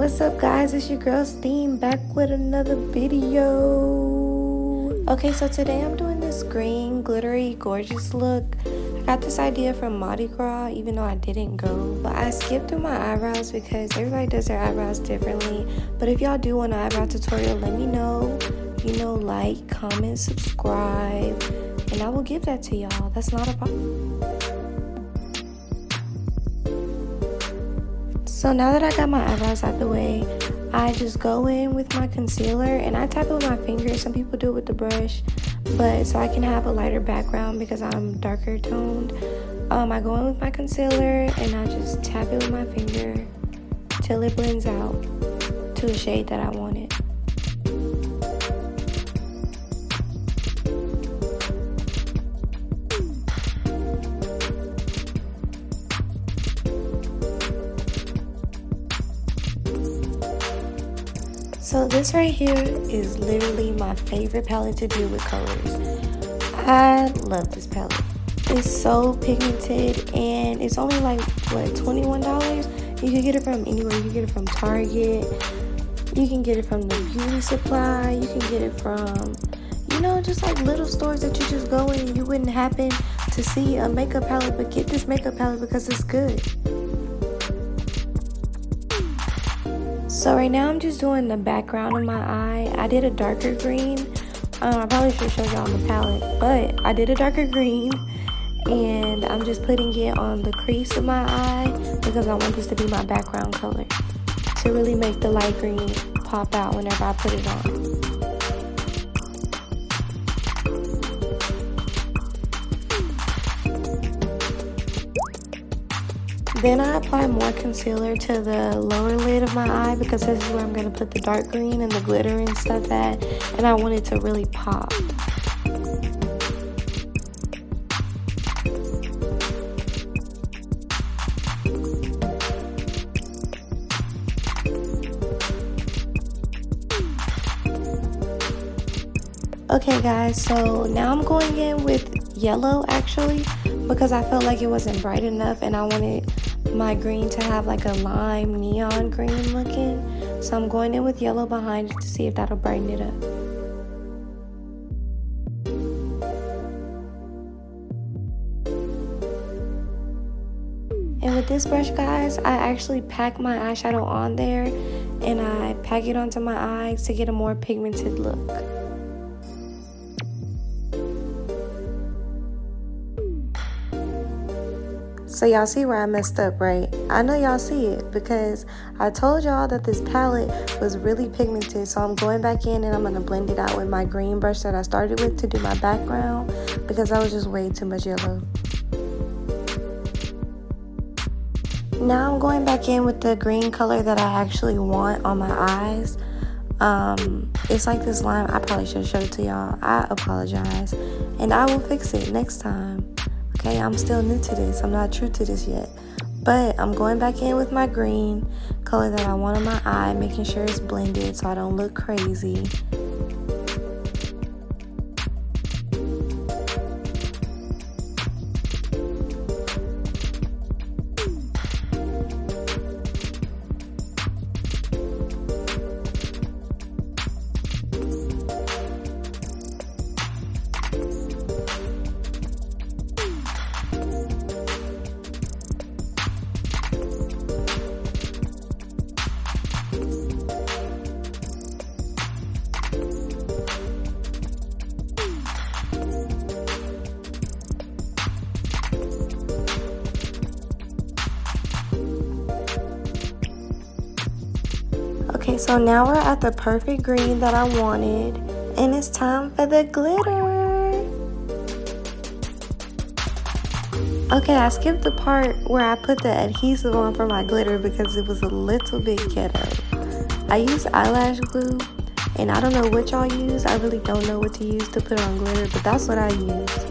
What's up, guys? It's your girl Steam back with another video. Okay, so today I'm doing this green glittery gorgeous look. I got this idea from Mardi Gras, even though I didn't go, but I skipped through my eyebrows because everybody does their eyebrows differently. But if y'all do want an eyebrow tutorial, let me know. Like, comment, subscribe, and I will give that to y'all. That's not a problem. So now that I got my eyebrows out the way, I just go in with my concealer and I tap it with my finger. Some people do it with the brush, but so I can have a lighter background because I'm darker toned. I go in with my concealer and I just tap it with my finger till it blends out to a shade that I want it. So this right here is literally my favorite palette to do with colors. I love this palette. It's so pigmented and it's only like, what, $21? You can get it from anywhere. You can get it from Target. You can get it from the beauty supply. You can get it from, just like little stores that you just go in and you wouldn't happen to see a makeup palette, but get this makeup palette because it's good. So right now I'm just doing the background of my eye. I did a darker green. I probably should show y'all the palette, but I did a darker green and I'm just putting it on the crease of my eye because I want this to be my background color to really make the light green pop out whenever I put it on. Then I apply more concealer to the lower lid of my eye because this is where I'm going to put the dark green and the glitter and stuff at, and I want it to really pop. Okay guys, so now I'm going in with yellow actually because I felt like it wasn't bright enough and I wanted my green to have like a lime neon green looking. So I'm going in with yellow behind it to see if that'll brighten it up. And with this brush, guys, I actually pack my eyeshadow on there and I pack it onto my eyes to get a more pigmented look. So y'all see where I messed up, right? I know y'all see it because I told y'all that this palette was really pigmented. So I'm going back in and I'm going to blend it out with my green brush that I started with to do my background because that was just way too much yellow. Now I'm going back in with the green color that I actually want on my eyes. It's like this lime. I probably should have showed it to y'all. I apologize. And I will fix it next time. Okay, I'm still new to this. I'm not true to this yet. But I'm going back in with my green color that I want on my eye, making sure it's blended so I don't look crazy. Okay, so now we're at the perfect green that I wanted, and it's time for the glitter. Okay, I skipped the part where I put the adhesive on for my glitter because it was a little bit ghetto. I use eyelash glue, and I don't know what y'all use. I really don't know what to use to put on glitter, but that's what I use.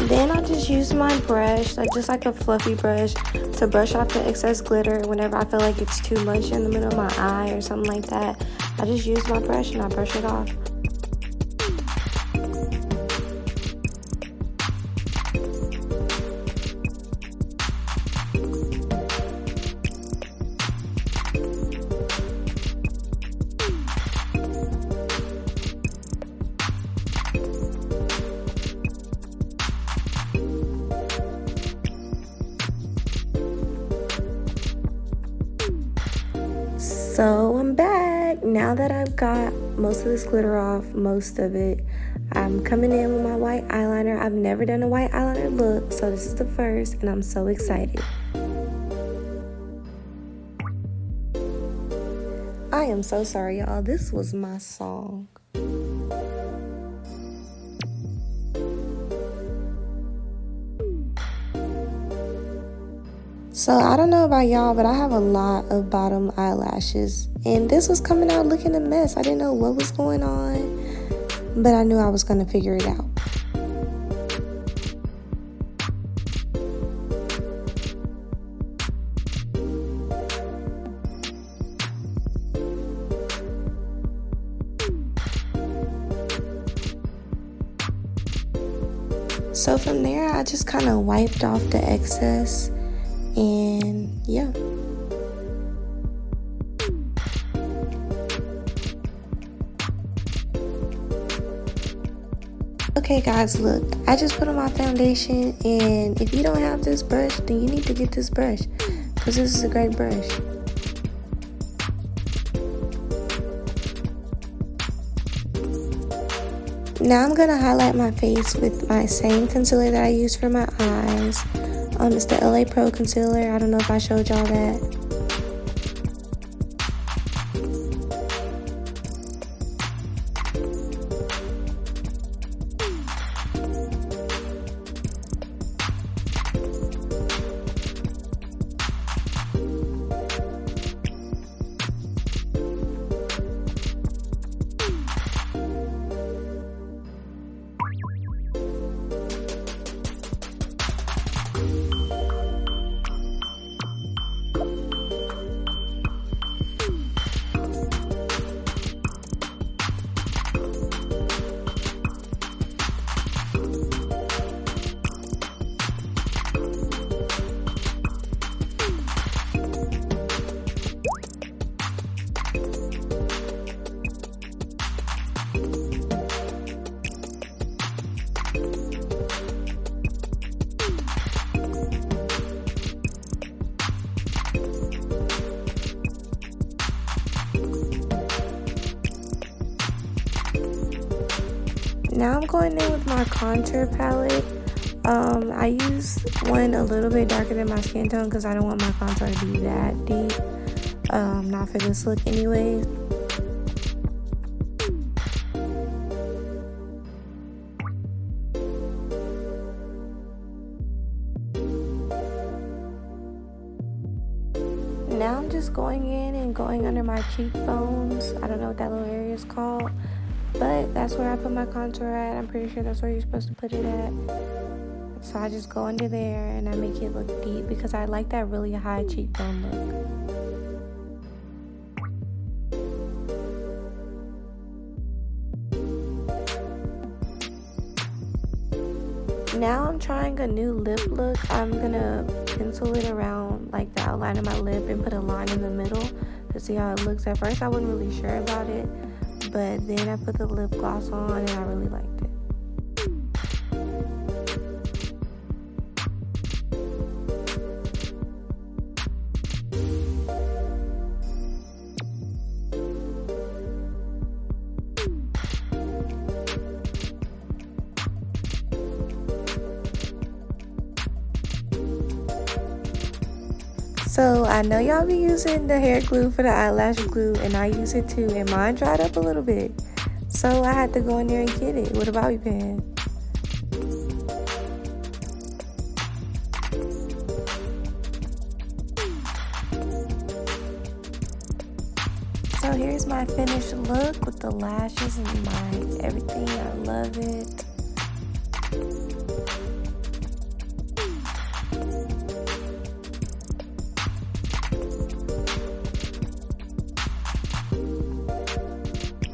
Then I just use my brush, just like a fluffy brush, to brush off the excess glitter whenever I feel like it's too much in the middle of my eye or something like that. I just use my brush and I brush it off. So I'm back. Now that I've got most of this glitter off, most of it, I'm coming in with my white eyeliner. I've never done a white eyeliner look, so this is the first, and I'm so excited. I am so sorry, y'all. This was my song. So I don't know about y'all, but I have a lot of bottom eyelashes, and this was coming out looking a mess. I didn't know what was going on, but I knew I was going to figure it out. So from there, I just kind of wiped off the excess, and yeah. Okay guys, look, I just put on my foundation, and if you don't have this brush, then you need to get this brush, because this is a great brush. Now I'm going to highlight my face with my same concealer that I use for my eyes. It's the LA Pro concealer. I don't know if I showed y'all that. Now I'm going in with my contour palette. I use one a little bit darker than my skin tone because I don't want my contour to be that deep. Not for this look anyways. Now I'm just going in and going under my cheekbones. I don't know what that little area is called, but that's where I put my contour at. I'm pretty sure that's where you're supposed to put it at. So I just go under there and I make it look deep because I like that really high cheekbone look. Now I'm trying a new lip look. I'm gonna pencil it around like the outline of my lip and put a line in the middle to see how it looks. At first I wasn't really sure about it, but then I put the lip gloss on and I really liked it. So I know y'all be using the hair glue for the eyelash glue, and I use it too, and mine dried up a little bit. So I had to go in there and get it with a bobby pin. So here's my finished look with the lashes and my everything. I love it.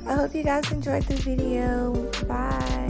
I hope you guys enjoyed the video. Bye.